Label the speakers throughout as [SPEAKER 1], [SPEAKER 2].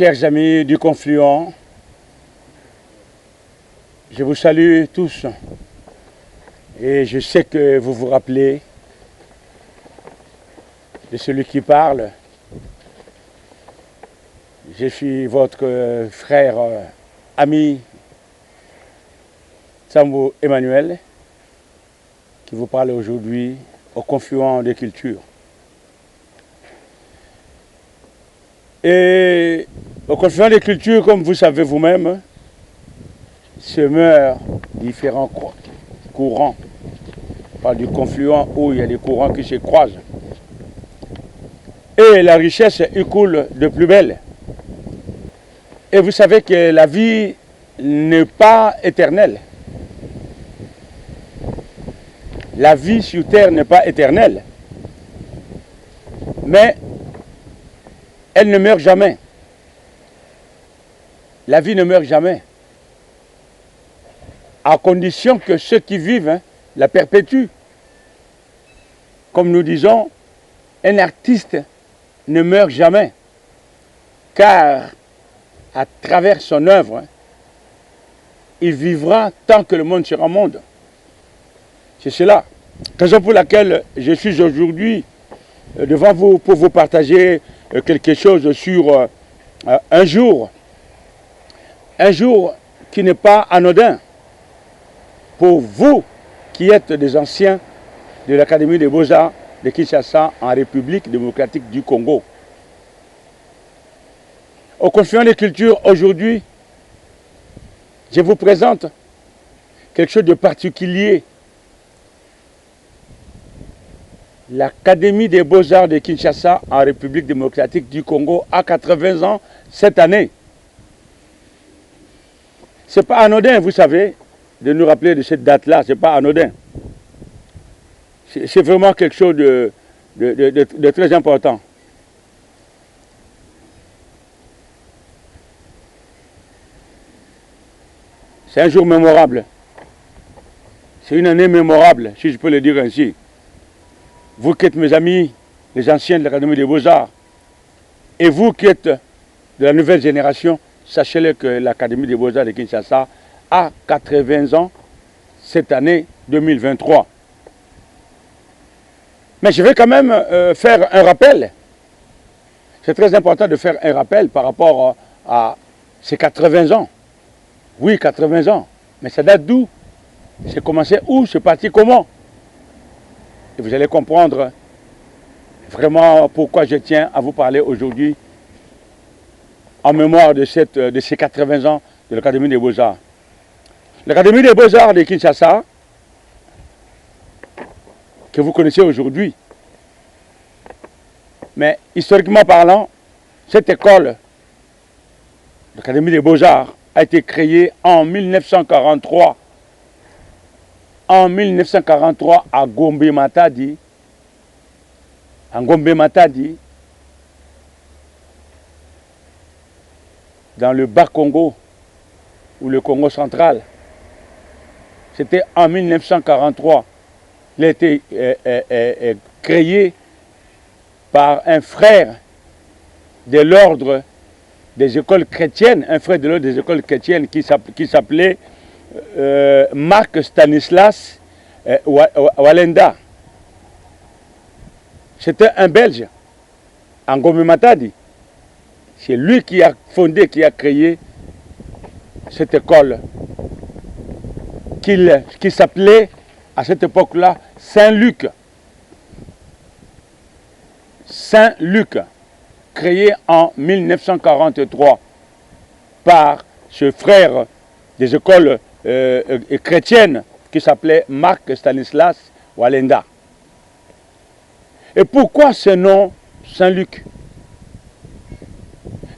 [SPEAKER 1] Chers amis du Confluent, je vous salue tous et je sais que vous vous rappelez de celui qui parle. Je suis votre frère, ami Sambo Emmanuel qui vous parle aujourd'hui au Confluent de Culture. Et au Confluent de Culture, comme vous savez vous-même, se meurent différents courants. On parle du confluent où il y a des courants qui se croisent. Et la richesse y coule de plus belle. Et vous savez que la vie n'est pas éternelle. La vie sur terre n'est pas éternelle. Mais elle ne meurt jamais. La vie ne meurt jamais. À condition que ceux qui vivent la perpétuent. Comme nous disons, un artiste ne meurt jamais. Car à travers son œuvre, il vivra tant que le monde sera monde. C'est cela. Raison pour laquelle je suis aujourd'hui devant vous pour vous partager quelque chose sur un jour qui n'est pas anodin pour vous qui êtes des anciens de l'Académie des Beaux-Arts de Kinshasa en République démocratique du Congo. Au Confluent des Cultures, aujourd'hui, je vous présente quelque chose de particulier. L'Académie des Beaux-Arts de Kinshasa en République démocratique du Congo a 80 ans cette année. Ce n'est pas anodin, vous savez, de nous rappeler de cette date-là, ce n'est pas anodin. C'est vraiment quelque chose de très important. C'est un jour mémorable. C'est une année mémorable, si je peux le dire ainsi. Vous qui êtes mes amis, les anciens de l'Académie des Beaux-Arts, et vous qui êtes de la nouvelle génération, sachez-le que l'Académie des Beaux-Arts de Kinshasa a 80 ans cette année 2023. Mais je vais quand même faire un rappel. C'est très important de faire un rappel par rapport à ces 80 ans. Oui, 80 ans. Mais ça date d'où? C'est commencé où? C'est parti comment? Et vous allez comprendre vraiment pourquoi je tiens à vous parler aujourd'hui en mémoire de ces 80 ans de l'Académie des Beaux-Arts. L'Académie des Beaux-Arts de Kinshasa, que vous connaissez aujourd'hui, mais historiquement parlant, cette école, l'Académie des Beaux-Arts, a été créée en 1943. En 1943 à Gombe Matadi, dans le Bas-Congo ou le Congo central. C'était en 1943. Il a été créé par un frère de l'ordre des écoles chrétiennes, qui s'appelait Marc Stanislas Walenda. C'était un Belge, en Gombe Matadi. C'est lui qui a fondé, qui a créé cette école qui s'appelait à cette époque-là Saint-Luc. Saint-Luc, créé en 1943 par ce frère des écoles chrétiennes qui s'appelait Marc Stanislas Walenda. Et pourquoi ce nom Saint-Luc?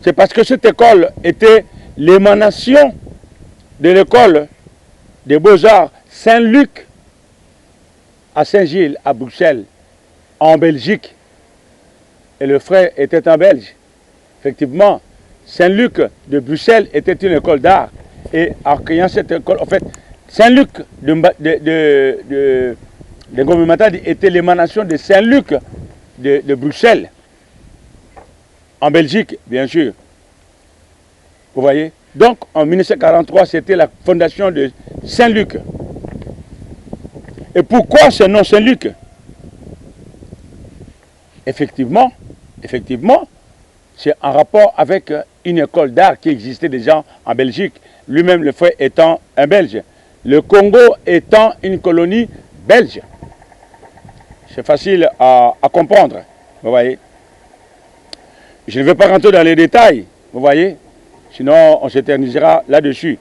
[SPEAKER 1] C'est parce que cette école était l'émanation de l'école des Beaux-Arts Saint-Luc à Saint-Gilles, à Bruxelles, en Belgique. Et le frère était un Belge. Effectivement, Saint-Luc de Bruxelles était une école d'art. Et en créant cette école, en fait, Saint-Luc de Gombe Matadi était l'émanation de Saint-Luc de Bruxelles, en Belgique, bien sûr. Vous voyez? Donc, en 1943, c'était la fondation de Saint-Luc. Et pourquoi ce nom Saint-Luc? Effectivement, c'est en rapport avec une école d'art qui existait déjà en Belgique. Lui-même, le frère étant un Belge. Le Congo étant une colonie belge. C'est facile à comprendre, vous voyez. Je ne vais pas rentrer dans les détails, vous voyez. Sinon, on s'éternisera là-dessus.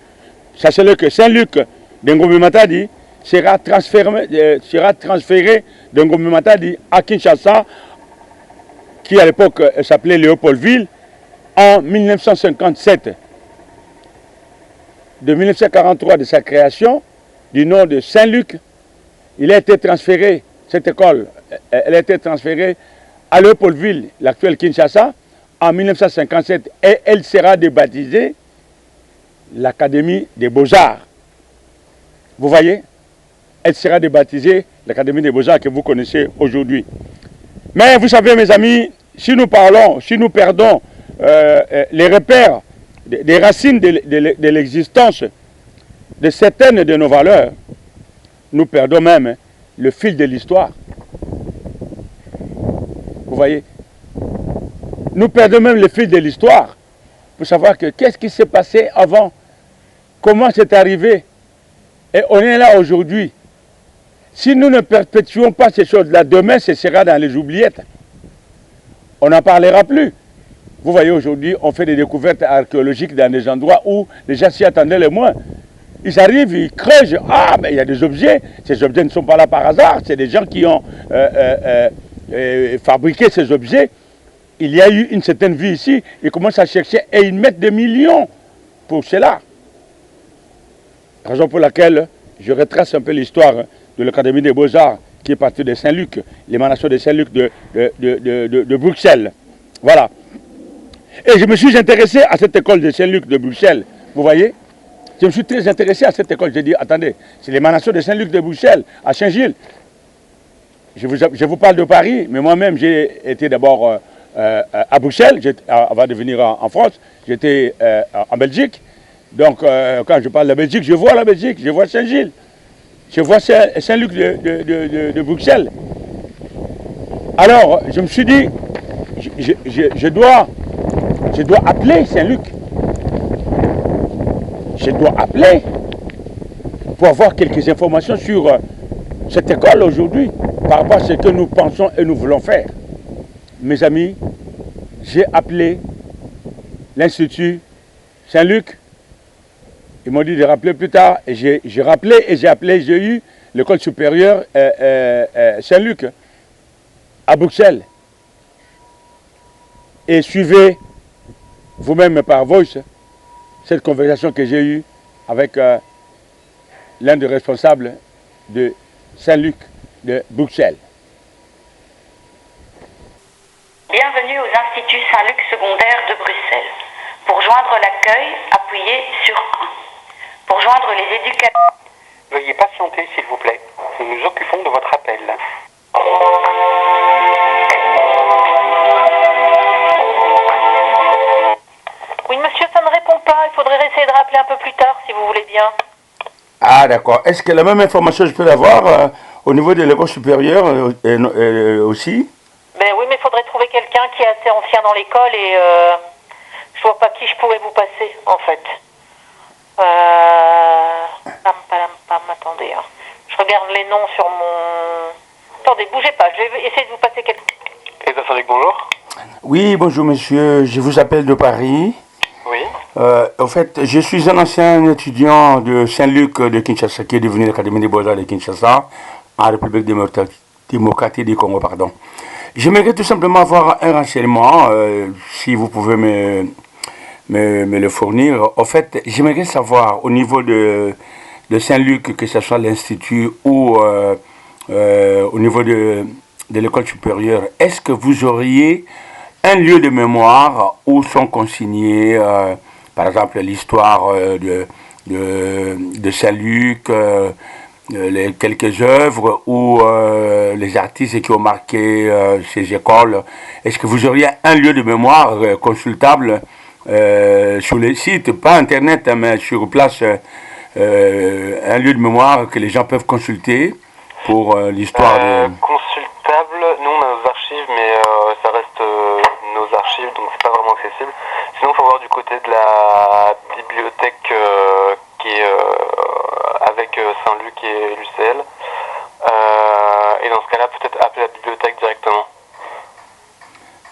[SPEAKER 1] Sachez-le que Saint-Luc de Ngombe Matadi sera transféré de Ngombe Matadi à Kinshasa, qui à l'époque s'appelait Léopoldville, en 1957. De 1943, de sa création, du nom de Saint-Luc, il a été transféré, cette école, elle a été transférée à Léopoldville, l'actuelle Kinshasa, en 1957, et elle sera débaptisée l'Académie des Beaux-Arts. Vous voyez? Elle sera débaptisée l'Académie des Beaux-Arts que vous connaissez aujourd'hui. Mais vous savez, mes amis, si nous perdons les repères des racines de l'existence de certaines de nos valeurs, nous perdons même le fil de l'histoire. Vous voyez? Nous perdons même le fil de l'histoire pour savoir que qu'est-ce qui s'est passé avant, comment c'est arrivé, et on est là aujourd'hui. Si nous ne perpétuons pas ces choses-là, demain ce sera dans les oubliettes. On n'en parlera plus. Vous voyez, aujourd'hui, on fait des découvertes archéologiques dans des endroits où les gens s'y attendaient le moins. Ils arrivent, ils creusent. Ah, mais il y a des objets. Ces objets ne sont pas là par hasard. C'est des gens qui ont fabriqué ces objets. Il y a eu une certaine vie ici. Ils commencent à chercher et ils mettent des millions pour cela. Raison pour laquelle je retrace un peu l'histoire de l'Académie des Beaux-Arts qui est partie de Saint-Luc, l'émanation de Saint-Luc de Bruxelles. Voilà. Et je me suis intéressé à cette école de Saint-Luc de Bruxelles. Vous voyez? Je me suis très intéressé à cette école. J'ai dit, attendez, c'est l'émanation de Saint-Luc de Bruxelles, à Saint-Gilles. Je vous parle de Paris, mais moi-même, j'ai été d'abord à Bruxelles, avant de venir en France. J'étais en Belgique. Donc, quand je parle de la Belgique, je vois la Belgique, je vois Saint-Gilles. Je vois Saint-Luc de Bruxelles. Alors, je me suis dit, je dois appeler Saint-Luc. Je dois appeler pour avoir quelques informations sur cette école aujourd'hui, par rapport à ce que nous pensons et nous voulons faire. Mes amis, j'ai appelé l'Institut Saint-Luc. Ils m'ont dit de rappeler plus tard. Et j'ai eu l'école supérieure Saint-Luc à Bruxelles. Et suivez vous-même par voice cette conversation que j'ai eue avec l'un des responsables de Saint-Luc de Bruxelles.
[SPEAKER 2] Bienvenue aux Instituts Saint-Luc secondaires de Bruxelles. Pour joindre l'accueil, appuyez sur 1. Pour joindre les éducateurs...
[SPEAKER 3] Veuillez patienter, s'il vous plaît. Nous nous occupons de votre appel.
[SPEAKER 2] Oui, monsieur, ça ne répond pas. Il faudrait essayer de rappeler un peu plus tard, si vous voulez bien.
[SPEAKER 1] Ah, d'accord. Est-ce que la même information, je peux l'avoir au niveau de l'école supérieure aussi?
[SPEAKER 2] Ben oui, mais il faudrait trouver quelqu'un qui est assez ancien dans l'école et je vois pas qui je pourrais vous passer, en fait. Attendez, hein. Je regarde les noms sur mon... Attendez, bougez pas, je vais essayer de vous passer quelqu'un.
[SPEAKER 3] Et Saint-Luc, bonjour.
[SPEAKER 1] Oui, bonjour monsieur, je vous appelle de Paris.
[SPEAKER 3] Oui.
[SPEAKER 1] En fait, je suis un ancien étudiant de Saint-Luc de Kinshasa, qui est devenu l'Académie des Beaux-Arts de Kinshasa, en République démocratique du Congo, pardon. J'aimerais tout simplement avoir un renseignement, si vous pouvez me le fournir. En fait, j'aimerais savoir au niveau de Saint-Luc, que ce soit l'Institut ou au niveau de l'école supérieure, est-ce que vous auriez un lieu de mémoire où sont consignés, par exemple, l'histoire de Saint-Luc, quelques œuvres ou les artistes qui ont marqué ces écoles? Est-ce que vous auriez un lieu de mémoire consultable sur les sites, pas internet, hein, mais sur place, un lieu de mémoire que les gens peuvent consulter pour l'histoire de...
[SPEAKER 3] Consultable, nous on a nos archives, mais ça reste nos archives, donc c'est pas vraiment accessible. Sinon, il faut voir du côté de la bibliothèque qui est avec Saint-Luc et l'UCL. Et dans ce cas-là, peut-être appeler la bibliothèque directement.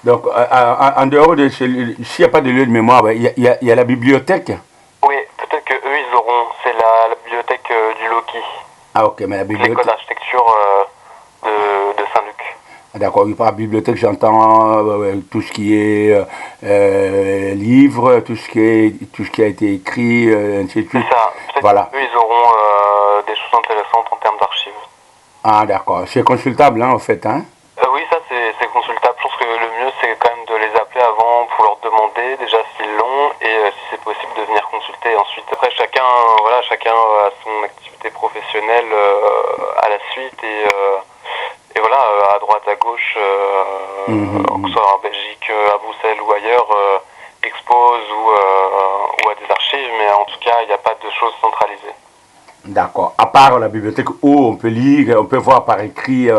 [SPEAKER 1] Donc, en dehors de... S'il n'y a pas de lieu de mémoire, il y a la bibliothèque.
[SPEAKER 3] Oui, peut-être qu'eux, ils auront. C'est la bibliothèque du Loki.
[SPEAKER 1] Ah, ok, mais la bibliothèque...
[SPEAKER 3] L'école d'architecture de Saint-Luc.
[SPEAKER 1] D'accord, oui, par bibliothèque, j'entends tout ce qui est livres, tout ce qui a été écrit, ainsi de suite.
[SPEAKER 3] C'est ça. Peut-être
[SPEAKER 1] voilà.
[SPEAKER 3] qu'eux, ils auront des choses intéressantes en termes d'archives.
[SPEAKER 1] Ah, d'accord. C'est consultable, hein, en fait, hein?
[SPEAKER 3] Oui, ça, c'est consultable. Je pense que le mieux, c'est quand même de les appeler avant pour leur demander déjà s'ils l'ont et si c'est possible de venir consulter ensuite. Après, chacun a son activité professionnelle à la suite et voilà, à droite, à gauche, que ce soit en Belgique, à Bruxelles ou ailleurs, expose ou à des archives, mais en tout cas, il n'y a pas de choses centralisées.
[SPEAKER 1] D'accord. À part la bibliothèque où on peut lire, on peut voir par écrit.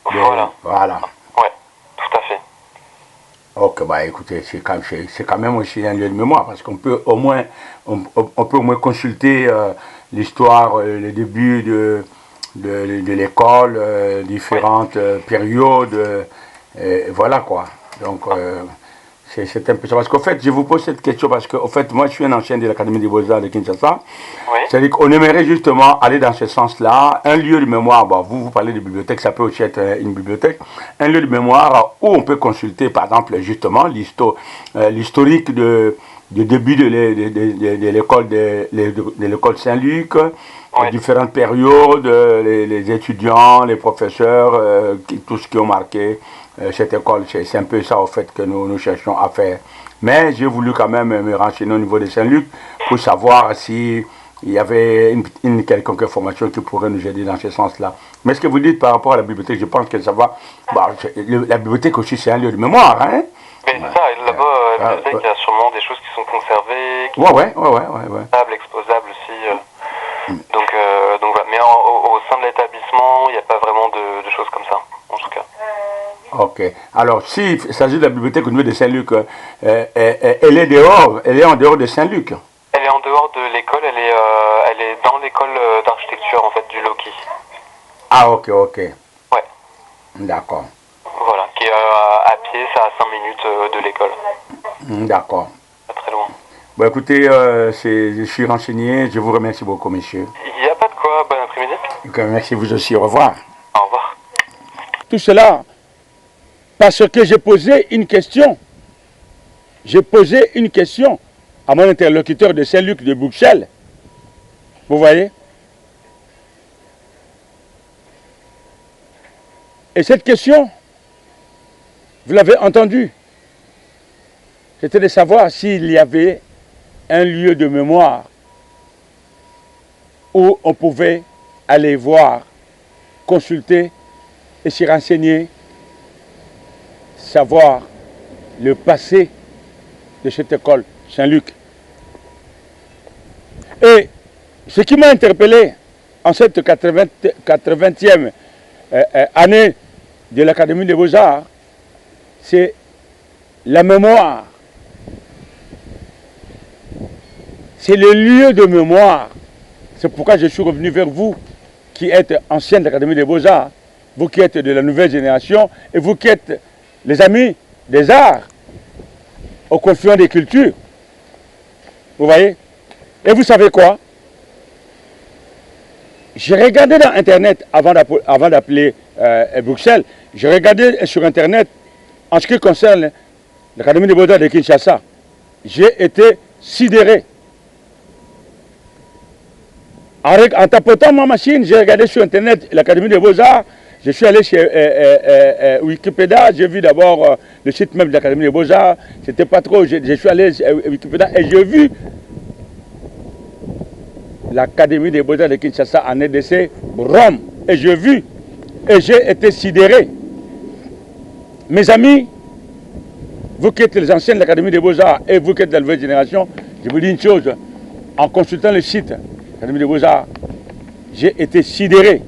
[SPEAKER 3] Voilà. Ouais, tout à fait.
[SPEAKER 1] Ok, bah écoutez, c'est quand même aussi un lieu de mémoire parce qu'on peut au moins, on peut au moins consulter l'histoire, le début de l'école, différentes périodes, voilà quoi. Donc c'est un peu ça. Parce qu'en fait, je vous pose cette question parce que, en fait, moi je suis un ancien de l'Académie des Beaux-Arts de Kinshasa.
[SPEAKER 3] Oui.
[SPEAKER 1] C'est-à-dire qu'on aimerait justement aller dans ce sens-là, un lieu de mémoire, bon, vous parlez de bibliothèque, ça peut aussi être une bibliothèque, un lieu de mémoire où on peut consulter, par exemple, justement, l'historique du début de l'école Saint-Luc, les différentes périodes, les étudiants, les professeurs, tout ce qui ont marqué cette école. C'est un peu ça, au fait, que nous cherchons à faire. Mais j'ai voulu quand même me renseigner au niveau de Saint-Luc pour savoir si il y avait une quelconque information qui pourrait nous aider dans ce sens-là. Mais ce que vous dites par rapport à la bibliothèque, je pense que ça va. Bah, la bibliothèque aussi, c'est un lieu de mémoire, hein?
[SPEAKER 3] Mais c'est ça, là-bas, la bibliothèque, il y a sûrement des choses qui sont conservées, qui
[SPEAKER 1] sont
[SPEAKER 3] exposables aussi. Donc voilà. Mais au sein de l'établissement, il n'y a pas vraiment de choses comme ça, en tout cas.
[SPEAKER 1] Ok. Alors, s'il s'agit de la bibliothèque au niveau de Saint-Luc, elle est dehors, elle est en dehors de Saint-Luc?
[SPEAKER 3] Elle est en dehors de l'école, elle est dans l'école d'architecture, en fait, du Loki.
[SPEAKER 1] Ah, ok.
[SPEAKER 3] Ouais.
[SPEAKER 1] D'accord.
[SPEAKER 3] Voilà, qui est à pied, c'est à 5 minutes de l'école.
[SPEAKER 1] D'accord.
[SPEAKER 3] Pas très loin.
[SPEAKER 1] Bon, écoutez, je suis renseigné, je vous remercie beaucoup, monsieur.
[SPEAKER 3] Il n'y a pas de quoi, bon après-midi.
[SPEAKER 1] Merci vous aussi, au revoir.
[SPEAKER 3] Au revoir.
[SPEAKER 1] Tout cela parce que j'ai posé une question. J'ai posé une question à mon interlocuteur de Saint-Luc de Bruxelles. Vous voyez? Et cette question, vous l'avez entendue, c'était de savoir s'il y avait un lieu de mémoire où on pouvait aller voir, consulter et s'y renseigner, savoir le passé de cette école Saint-Luc. Et ce qui m'a interpellé en cette 80e année de l'Académie des Beaux-Arts, c'est la mémoire. C'est le lieu de mémoire. C'est pourquoi je suis revenu vers vous, qui êtes anciens de l'Académie des Beaux-Arts, vous qui êtes de la nouvelle génération, et vous qui êtes les amis des arts, au confluent des cultures. Vous voyez? Et vous savez quoi? J'ai regardé dans Internet, avant d'appeler Bruxelles, j'ai regardé sur Internet, en ce qui concerne l'Académie des Beaux-Arts de Kinshasa. J'ai été sidéré. En tapotant ma machine, j'ai regardé sur Internet l'Académie des Beaux-Arts. Je suis allé chez Wikipédia, j'ai vu d'abord le site même de l'Académie des Beaux-Arts. C'était pas trop, je suis allé chez Wikipédia et j'ai vu l'Académie des Beaux-Arts de Kinshasa en RDC, Rome. Et j'ai vu, et j'ai été sidéré. Mes amis, vous qui êtes les anciens de l'Académie des Beaux-Arts et vous qui êtes de la nouvelle génération, je vous dis une chose, en consultant le site de l'Académie des Beaux-Arts, j'ai été sidéré.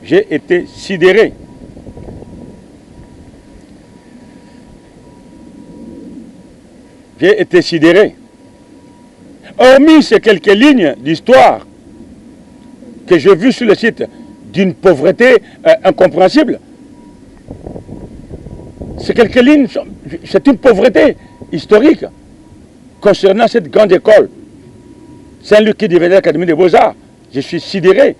[SPEAKER 1] J'ai été sidéré. J'ai été sidéré. Hormis ces quelques lignes d'histoire que j'ai vues sur le site d'une pauvreté incompréhensible, ces quelques lignes, c'est une pauvreté historique concernant cette grande école. Saint-Luc qui devenait l'Académie des Beaux-Arts. Je suis sidéré.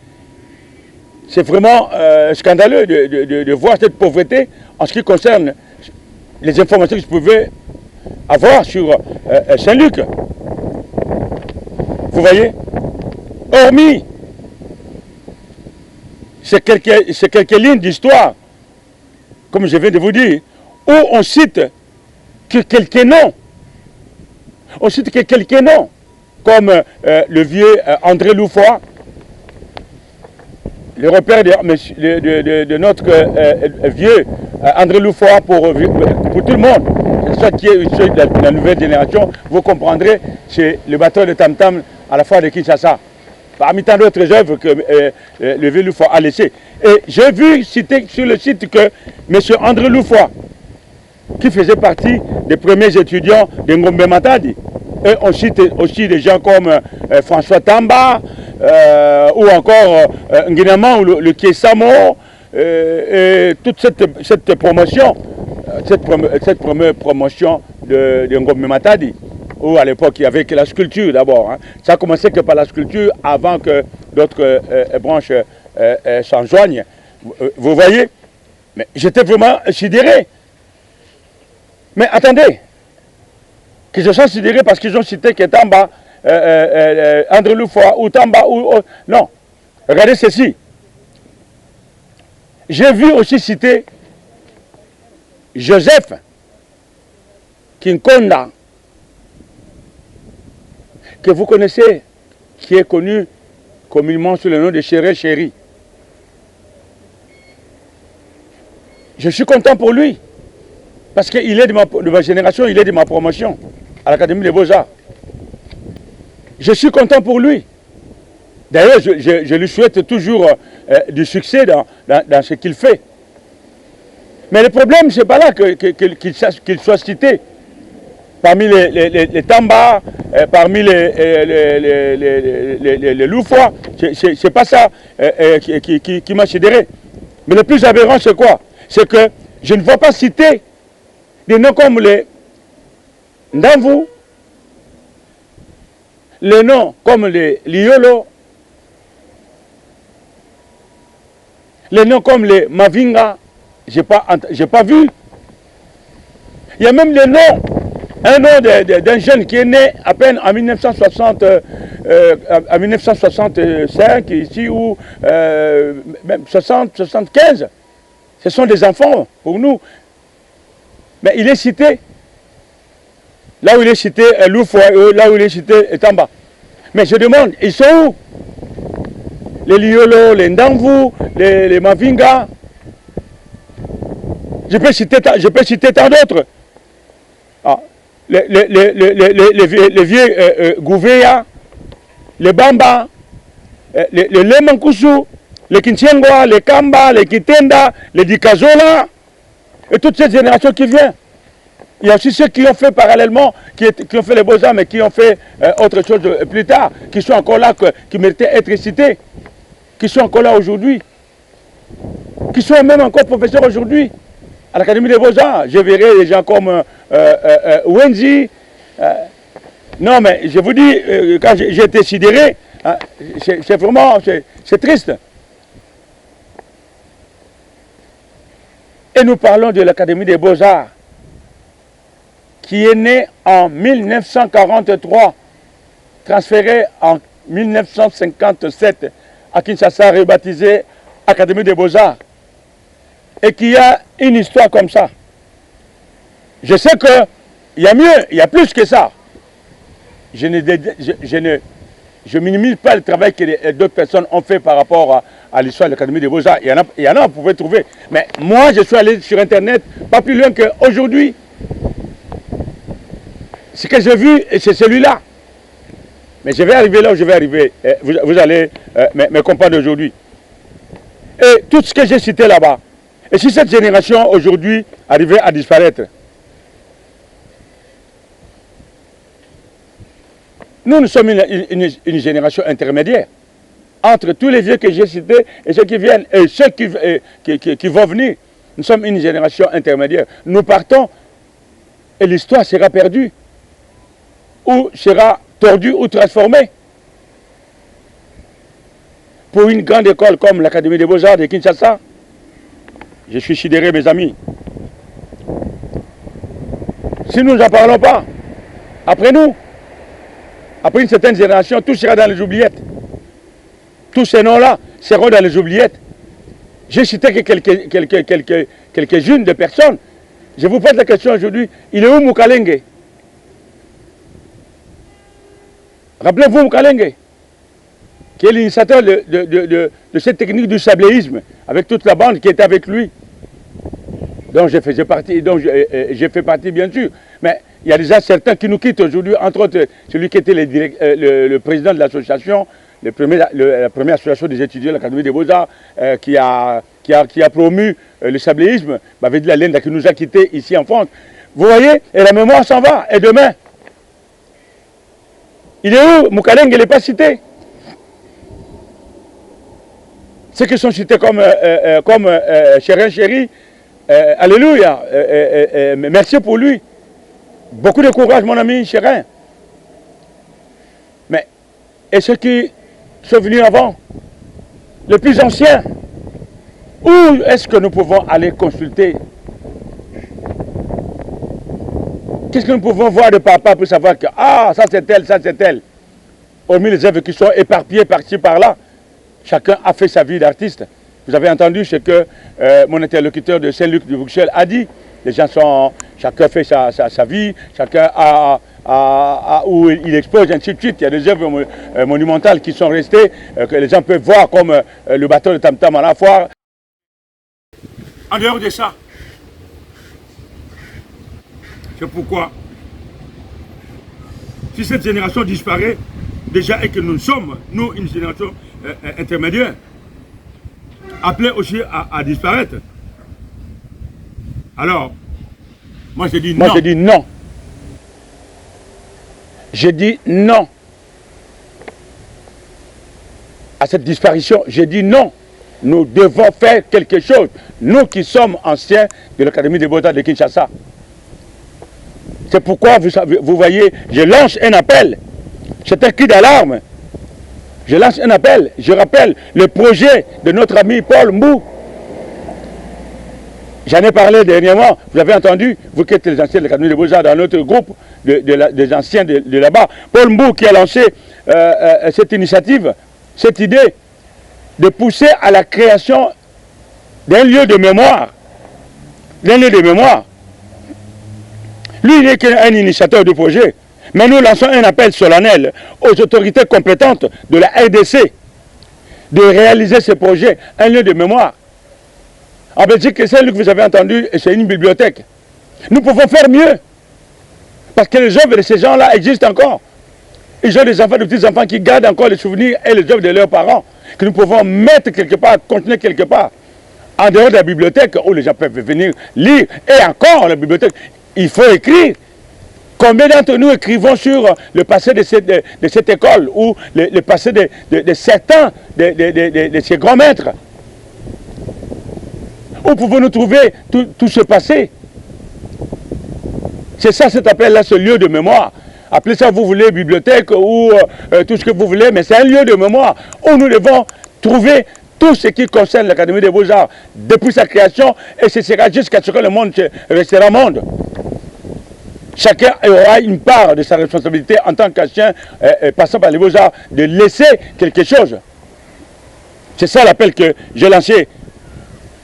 [SPEAKER 1] C'est vraiment scandaleux de voir cette pauvreté en ce qui concerne les informations que je pouvais avoir sur Saint-Luc. Vous voyez? Hormis ces quelques lignes d'histoire, comme je viens de vous dire, où on cite que quelques noms. On cite que quelques noms, comme le vieux André Loufoy, le repère de notre vieux André Loufoy pour tout le monde. C'est ça qui est de la nouvelle génération. Vous comprendrez, c'est le bateau de Tam Tam à la fois de Kinshasa. Parmi tant d'autres œuvres que le vieux Loufoy a laissées. Et j'ai vu citer sur le site que M. André Loufoy, qui faisait partie des premiers étudiants de Ngombe Matadi, et on cite aussi des gens comme François Tamba, ou encore Nguinama, ou le Kiesamo, et toute cette promotion, cette première promotion de Ngombe Matadi, où à l'époque il y avait que la sculpture d'abord. Hein. Ça a commencé que par la sculpture avant que d'autres branches s'en joignent. Vous voyez? Mais j'étais vraiment sidéré. Mais attendez, que je sois sidéré parce qu'ils ont cité que Tamba, André Loufoy ou Tamba ou... non, regardez ceci. J'ai vu aussi citer Joseph Kinkonda, que vous connaissez, qui est connu communément sous le nom de Chéré Chéri. Je suis content pour lui, parce qu'il est de ma génération, il est de ma promotion à l'Académie des Beaux-Arts. Je suis content pour lui. D'ailleurs, je lui souhaite toujours du succès dans ce qu'il fait. Mais le problème, ce n'est pas là qu'il soit cité. Parmi les Tamba, parmi les Loufoy, c'est pas ça qui m'a sidéré. Mais le plus aberrant, c'est quoi? C'est que je ne vois pas citer des noms comme les Ndamvu, les noms comme les Liolo, les noms comme les Mavinga, j'ai pas vu. Il y a même les noms. Un nom d'un jeune qui est né à peine en 1965 ici, ou même 75. Ce sont des enfants pour nous. Mais il est cité. Là où il est cité Loufoy, là où il est cité Tamba. Mais je demande, ils sont où? Les Liolo, les Ndamvu, les Mavinga. Je peux citer tant d'autres. Ah. Les vieux Gouveya, les Bamba, les Lemankusu, les Kinchengwa, les Kamba, les Kitenda, les Dikazola, et toute cette génération qui vient. Il y a aussi ceux qui ont fait parallèlement, qui ont fait les Beaux-Arts, mais qui ont fait autre chose plus tard, qui sont encore là, qui méritaient d'être cités, qui sont encore là aujourd'hui, qui sont même encore professeurs aujourd'hui. À l'Académie des Beaux-Arts, je verrai des gens comme Wenzi. Non, mais je vous dis, quand j'ai été sidéré, c'est vraiment, c'est triste. Et nous parlons de l'Académie des Beaux-Arts, qui est née en 1943, transférée en 1957 à Kinshasa, rebaptisée Académie des Beaux-Arts, et qui a une histoire comme ça. Je sais qu'il y a mieux, il y a plus que ça. Je minimise pas le travail que d'autres personnes ont fait par rapport à l'histoire de l'Académie des Beaux-Arts. Il y en a, vous pouvez trouver. Mais moi, je suis allé sur Internet, pas plus loin qu'aujourd'hui. Ce que j'ai vu, c'est celui-là. Mais je vais arriver là où je vais arriver. Vous allez me comprendre aujourd'hui. Et tout ce que j'ai cité là-bas, et si cette génération aujourd'hui arrivait à disparaître, nous sommes une génération intermédiaire entre tous les vieux que j'ai cités et ceux qui viennent et ceux qui vont venir. Nous sommes une génération intermédiaire. Nous partons et l'histoire sera perdue ou sera tordue ou transformée. Pour une grande école comme l'Académie des Beaux-Arts de Kinshasa, je suis sidéré, mes amis. Si nous n'en parlons pas, après nous, après une certaine génération, tout sera dans les oubliettes. Tous ces noms-là seront dans les oubliettes. J'ai cité que quelques-unes de personnes. Je vous pose la question aujourd'hui, il est où Mukalenge? Rappelez-vous Mukalenge, qui est l'initiateur de cette technique du sabléisme, avec toute la bande qui était avec lui. Donc j'ai fait partie, bien sûr. Mais il y a déjà certains qui nous quittent aujourd'hui, entre autres celui qui était le président de l'association, la première association des étudiants de l'Académie des Beaux-Arts, qui a promu le sabléisme, Bavédi Lalenda, qui nous a quittés ici en France. Vous voyez, et la mémoire s'en va, et demain, il est où? Mukalenge, il n'est pas cité. Ceux qui sont cités comme Chérin Chéri, alléluia, merci pour lui. Beaucoup de courage, mon ami Chérin. Mais, et ceux qui sont venus avant, les plus anciens, où est-ce que nous pouvons aller consulter? Qu'est-ce que nous pouvons voir de papa pour savoir que, ah, ça c'est tel, ça c'est tel. Hormis les œuvres qui sont éparpillées par-ci, par-là, chacun a fait sa vie d'artiste. Vous avez entendu ce que mon interlocuteur de Saint-Luc de Bruxelles a dit. Les gens sont, chacun fait sa vie, chacun a où il expose, ainsi de suite. Il y a des œuvres monumentales qui sont restées, que les gens peuvent voir, comme le bateau de Tam Tam à la foire. En dehors de ça, c'est pourquoi, si cette génération disparaît, déjà, et que nous sommes, nous, une génération intermédiaire, appelée aussi à disparaître, alors, moi je dis non. Moi je dis non. Je dis non à cette disparition. Je dis non. Nous devons faire quelque chose. Nous qui sommes anciens de l'Académie des Beaux-Arts de Kinshasa. C'est pourquoi, vous voyez, je lance un appel. C'est un cri d'alarme. Je lance un appel. Je rappelle le projet de notre ami Paul Mbou. J'en ai parlé dernièrement, vous avez entendu, vous qui êtes les anciens de l'Académie des Beaux-Arts dans notre groupe des anciens de là-bas. Paul Mbou qui a lancé cette initiative, cette idée de pousser à la création d'un lieu de mémoire. D'un lieu de mémoire. Lui, il n'est qu'un initiateur du projet. Mais nous lançons un appel solennel aux autorités compétentes de la RDC de réaliser ce projet, un lieu de mémoire. En Belgique, celle que vous avez entendu, c'est une bibliothèque. Nous pouvons faire mieux. Parce que les œuvres de ces gens-là existent encore. Ils ont des enfants, des petits-enfants qui gardent encore les souvenirs et les œuvres de leurs parents. Que nous pouvons mettre quelque part, contenir quelque part. En dehors de la bibliothèque, où les gens peuvent venir lire. Et encore, la bibliothèque, il faut écrire. Combien d'entre nous écrivons sur le passé de cette école ou le passé de certains de ces grands maîtres? Où pouvons-nous trouver tout ce passé? C'est ça cet appel-là, ce lieu de mémoire. Appelez ça, vous voulez, bibliothèque ou tout ce que vous voulez, mais c'est un lieu de mémoire où nous devons trouver tout ce qui concerne l'Académie des Beaux-Arts depuis sa création, et ce sera jusqu'à ce que le monde restera monde. Chacun aura une part de sa responsabilité en tant qu'ancien passant par les Beaux-Arts, de laisser quelque chose. C'est ça l'appel que j'ai lancé.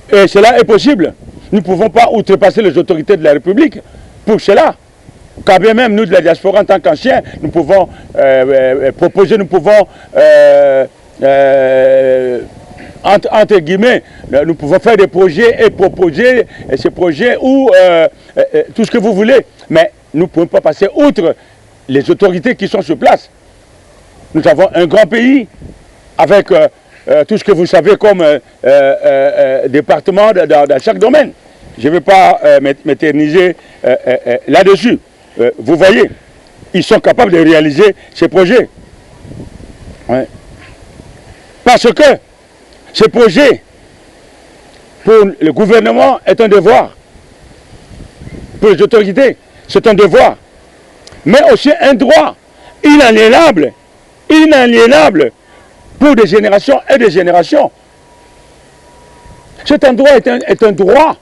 [SPEAKER 1] Et cela est possible. Nous ne pouvons pas outrepasser les autorités de la République pour cela. Quand bien même nous de la diaspora en tant qu'anciens, nous pouvons proposer, nous pouvons, entre guillemets, nous pouvons faire des projets et proposer ces projets ou tout ce que vous voulez. Mais nous ne pouvons pas passer outre les autorités qui sont sur place. Nous avons un grand pays avec tout ce que vous savez comme département dans chaque domaine. Je ne vais pas m'éterniser là-dessus. Vous voyez, ils sont capables de réaliser ces projets. Ouais. Parce que ce projet, pour le gouvernement, est un devoir. Pour les autorités, c'est un devoir. Mais aussi un droit inaliénable, inaliénable pour des générations et des générations. Cet endroit est un droit.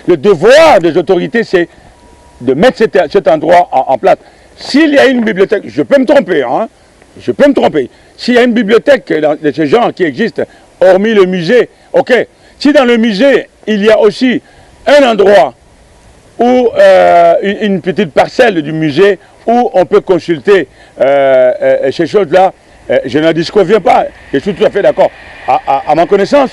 [SPEAKER 1] Le devoir des autorités, c'est de mettre cet endroit en place. S'il y a une bibliothèque, je peux me tromper, hein, je peux me tromper. S'il y a une bibliothèque de ce genre qui existe, hormis le musée, ok. Si dans le musée, il y a aussi un endroit où une petite parcelle du musée où on peut consulter ces choses-là, je n'en disconviens pas, je suis tout à fait d'accord. À ma connaissance,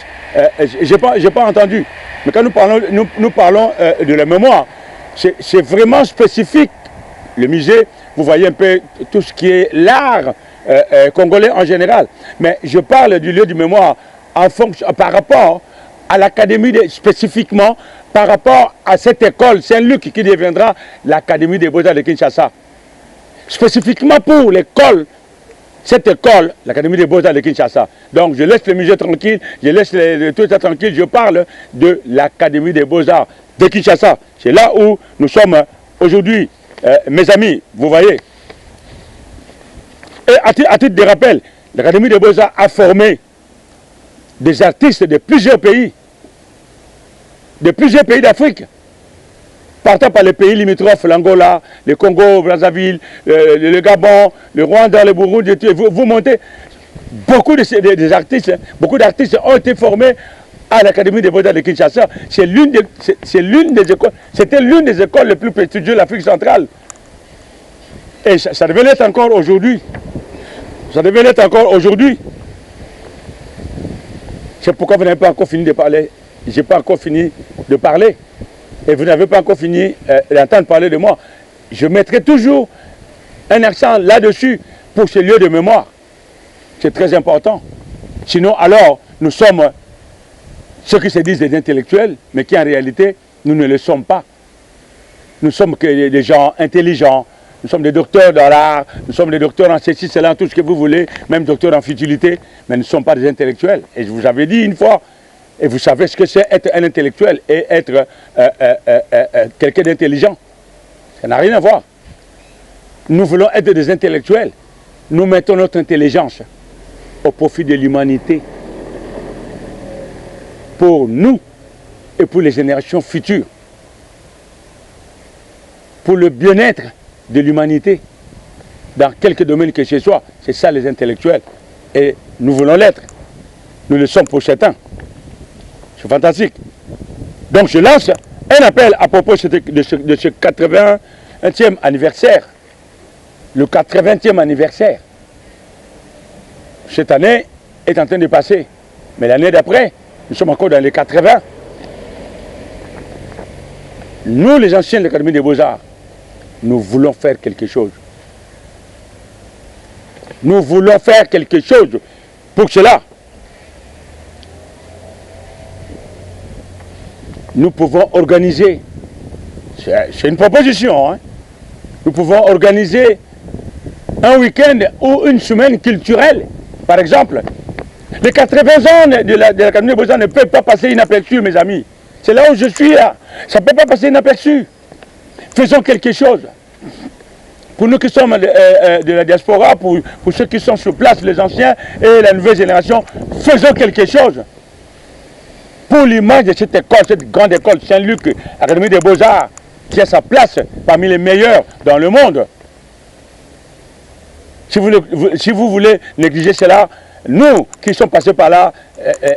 [SPEAKER 1] je n'ai pas entendu. Mais quand nous parlons de la mémoire, c'est vraiment spécifique. Le musée, vous voyez un peu tout ce qui est l'art congolais en général. Mais je parle du lieu de mémoire en fonction, par rapport à l'académie, spécifiquement par rapport à cette école Saint-Luc qui deviendra l'Académie des Beaux-Arts de Kinshasa. Spécifiquement pour l'école, cette école, l'Académie des Beaux-Arts de Kinshasa. Donc je laisse le musée tranquille, je laisse tout ça tranquille, je parle de l'Académie des Beaux-Arts de Kinshasa. C'est là où nous sommes aujourd'hui, mes amis, vous voyez. Et à titre de rappel, l'Académie des Beaux-Arts a formé des artistes de plusieurs pays d'Afrique, partant par les pays limitrophes, l'Angola, le Congo, Brazzaville, le Gabon, le Rwanda, le Burundi, vous montez, beaucoup des artistes, beaucoup d'artistes ont été formés à l'Académie des Beaux-Arts de Kinshasa. C'est l'une des écoles, c'était l'une des écoles les plus prestigieuses de l'Afrique centrale. Et ça devait l'être encore aujourd'hui. Ça devait l'être encore aujourd'hui. C'est pourquoi vous n'avez pas encore fini de parler. Je n'ai pas encore fini de parler. Et vous n'avez pas encore fini d'entendre parler de moi. Je mettrai toujours un accent là-dessus pour ce lieu de mémoire. C'est très important. Sinon, alors, nous sommes ceux qui se disent des intellectuels, mais qui en réalité, nous ne le sommes pas. Nous sommes que des gens intelligents. Nous sommes des docteurs dans l'art, nous sommes des docteurs en ceci, cela, tout ce que vous voulez, même docteurs en futilité, mais nous ne sommes pas des intellectuels. Et je vous avais dit une fois, et vous savez ce que c'est être un intellectuel et être quelqu'un d'intelligent. Ça n'a rien à voir. Nous voulons être des intellectuels. Nous mettons notre intelligence au profit de l'humanité. Pour nous et pour les générations futures. Pour le bien-être de l'humanité, dans quelques domaines que ce soit. C'est ça les intellectuels. Et nous voulons l'être. Nous le sommes pour certains. C'est fantastique. Donc je lance un appel à propos de ce 80e anniversaire. Le 80e anniversaire. Cette année est en train de passer. Mais l'année d'après, nous sommes encore dans les 80. Nous, les anciens de l'Académie des Beaux-Arts, nous voulons faire quelque chose. Nous voulons faire quelque chose pour cela. Nous pouvons organiser, c'est une proposition, hein? Nous pouvons organiser un week-end ou une semaine culturelle, par exemple. Les 80 ans de l'Académie des Beaux-Arts ne peuvent pas passer inaperçus, mes amis. C'est là où je suis, là. Ça ne peut pas passer inaperçu. Faisons quelque chose. Pour nous qui sommes de la diaspora, pour ceux qui sont sur place, les anciens et la nouvelle génération, faisons quelque chose. Pour l'image de cette école, cette grande école Saint-Luc, Académie des Beaux-Arts, qui a sa place parmi les meilleurs dans le monde. Si vous voulez négliger cela, nous qui sommes passés par là,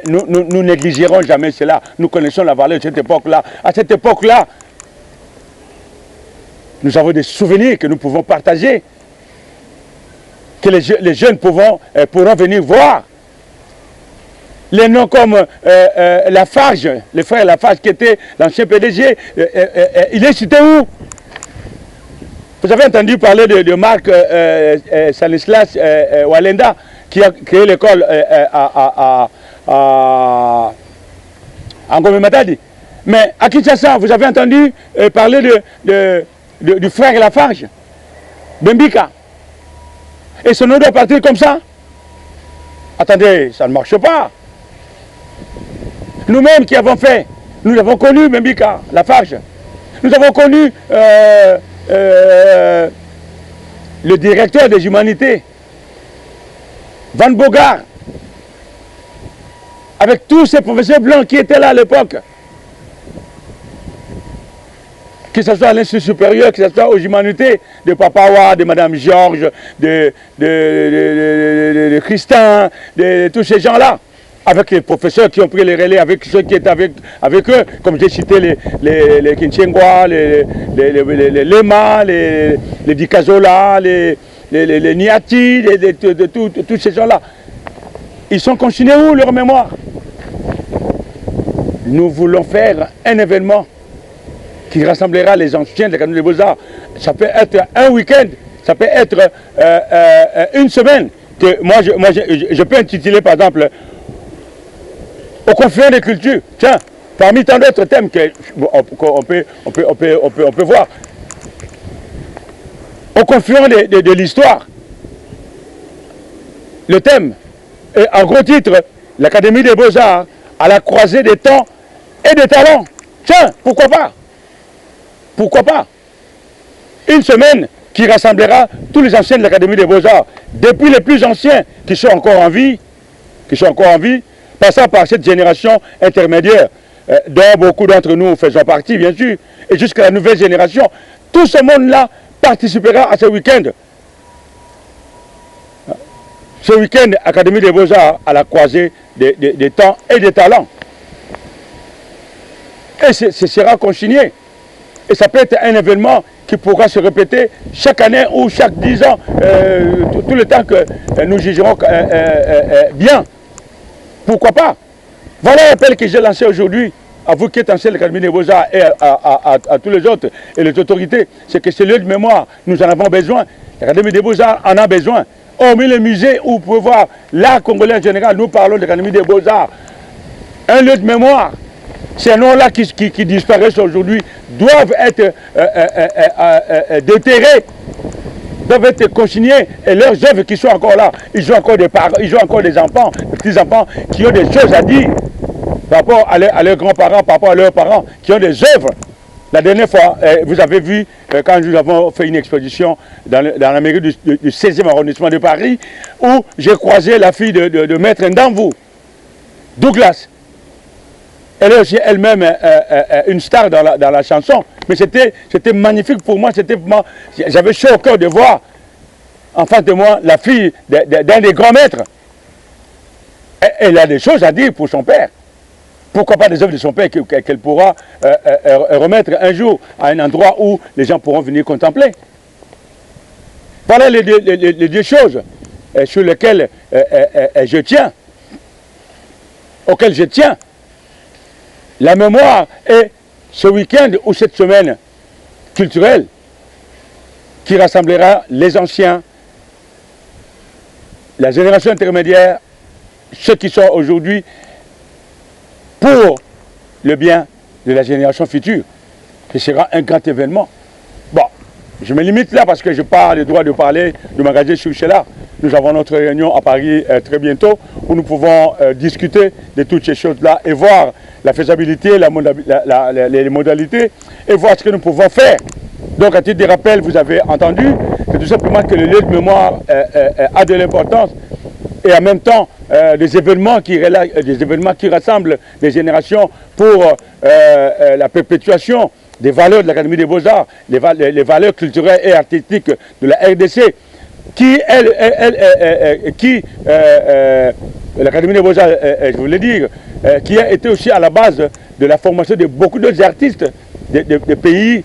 [SPEAKER 1] nous négligerons jamais cela. Nous connaissons la valeur de cette époque-là. À cette époque-là, nous avons des souvenirs que nous pouvons partager, que les jeunes pourront venir voir. Les noms comme Lafarge, le frère Lafarge qui était l'ancien PDG, il est cité où? Vous avez entendu parler de Marc Stanislas Walenda qui a créé l'école en Ngombe Matadi. Mais à Kinshasa, vous avez entendu parler du frère Lafarge, Bembika. Et ce nom doit partir comme ça. Attendez, ça ne marche pas. Nous-mêmes qui avons fait, nous avons connu Bembika, Lafarge. Nous avons connu le directeur des humanités, Van Bogart, avec tous ces professeurs blancs qui étaient là à l'époque. Que ce soit à l'Institut supérieur, que ce soit aux humanités, de Papawa, de Madame Georges, de Christin, de tous ces gens-là, avec les professeurs qui ont pris les relais, avec ceux qui étaient avec eux, comme j'ai cité les Kinchengwa, les Lema, les Dikazola, les Niati, tous ces gens-là. Ils sont consignés où, leur mémoire? Nous voulons faire un événement qui rassemblera les anciens de l'Académie des Beaux-Arts. Ça peut être un week-end, ça peut être une semaine. Que moi, je peux intituler, par exemple, au confluent des cultures. Tiens, parmi tant d'autres thèmes qu'on peut voir. Au confluent de l'histoire. Le thème, est, en gros titre, l'Académie des Beaux-Arts à la croisée des temps et des talents. Tiens, pourquoi pas? Pourquoi pas? Une semaine qui rassemblera tous les anciens de l'Académie des Beaux-Arts, depuis les plus anciens qui sont encore en vie, passant par cette génération intermédiaire, dont beaucoup d'entre nous faisons partie, bien sûr, et jusqu'à la nouvelle génération. Tout ce monde-là participera à ce week-end. Ce week-end, Académie des Beaux-Arts à la croisée des temps et des talents. Et ce sera consigné. Et ça peut être un événement qui pourra se répéter chaque année ou chaque 10 ans, tout le temps que nous jugerons bien. Pourquoi pas? Voilà l'appel que j'ai lancé aujourd'hui à vous qui êtes anciens de l'Académie des Beaux-Arts et à tous les autres et les autorités. C'est que ce lieu de mémoire, nous en avons besoin. L'Académie des Beaux-Arts en a besoin. Hormis le musée où vous pouvez voir l'art congolais en général, nous parlons de l'Académie des Beaux-Arts. Un lieu de mémoire. Ces noms-là qui disparaissent aujourd'hui doivent être déterrés, doivent être consignés, et leurs œuvres qui sont encore là, ils ont encore des parents, ils ont encore des enfants, des petits-enfants qui ont des choses à dire par rapport à leurs grands-parents, par rapport à leurs parents, qui ont des œuvres. La dernière fois, vous avez vu, quand nous avons fait une exposition dans la mairie du 16e arrondissement de Paris, où j'ai croisé la fille de Maître Ndamvou, Douglas. Elle est aussi elle-même une star dans la chanson. Mais c'était magnifique pour moi. J'avais chaud au cœur de voir en face de moi la fille d'un des grands maîtres. Elle a des choses à dire pour son père. Pourquoi pas des œuvres de son père qu'elle pourra remettre un jour à un endroit où les gens pourront venir contempler. Voilà les deux choses sur lesquelles je tiens, auxquelles je tiens. La mémoire est ce week-end ou cette semaine culturelle qui rassemblera les anciens, la génération intermédiaire, ceux qui sont aujourd'hui pour le bien de la génération future. Ce sera un grand événement. Bon, je me limite là parce que je n'ai pas le droit de parler, de m'engager sur cela. Nous avons notre réunion à Paris très bientôt où nous pouvons discuter de toutes ces choses-là et voir la faisabilité, les modalités et voir ce que nous pouvons faire. Donc à titre de rappel, vous avez entendu, c'est tout simplement que le lieu de mémoire a de l'importance et en même temps des événements qui rassemblent les générations pour la perpétuation des valeurs de l'Académie des Beaux-Arts, les valeurs culturelles et artistiques de la RDC, l'Académie des Beaux-Arts, je voulais dire, qui a été aussi à la base de la formation de beaucoup d'autres artistes des pays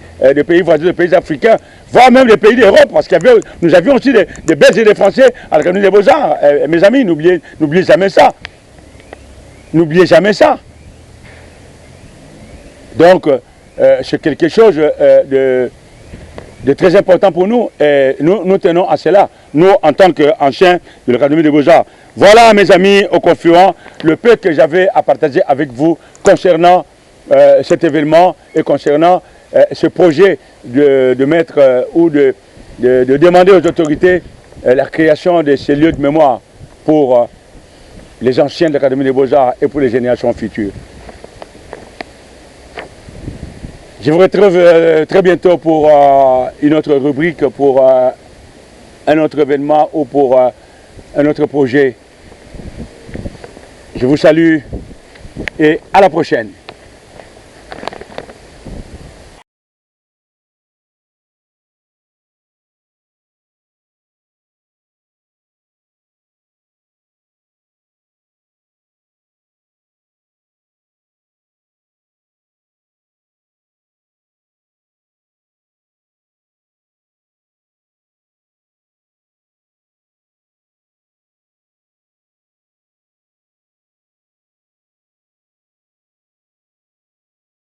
[SPEAKER 1] voisins, des pays africains, voire même des pays d'Europe, parce que nous avions aussi des Belges et des Français à l'Académie des Beaux-Arts. Mes amis, n'oubliez jamais ça. N'oubliez jamais ça. Donc, c'est quelque chose de très important pour nous et nous tenons à cela, nous en tant qu'anciens de l'Académie des Beaux-Arts. Voilà mes amis au Confluent, le peu que j'avais à partager avec vous concernant cet événement et concernant ce projet de mettre ou de demander aux autorités la création de ces lieux de mémoire pour les anciens de l'Académie des Beaux-Arts et pour les générations futures. Je vous retrouve très bientôt pour une autre rubrique, pour un autre événement ou pour un autre projet. Je vous salue et à la prochaine.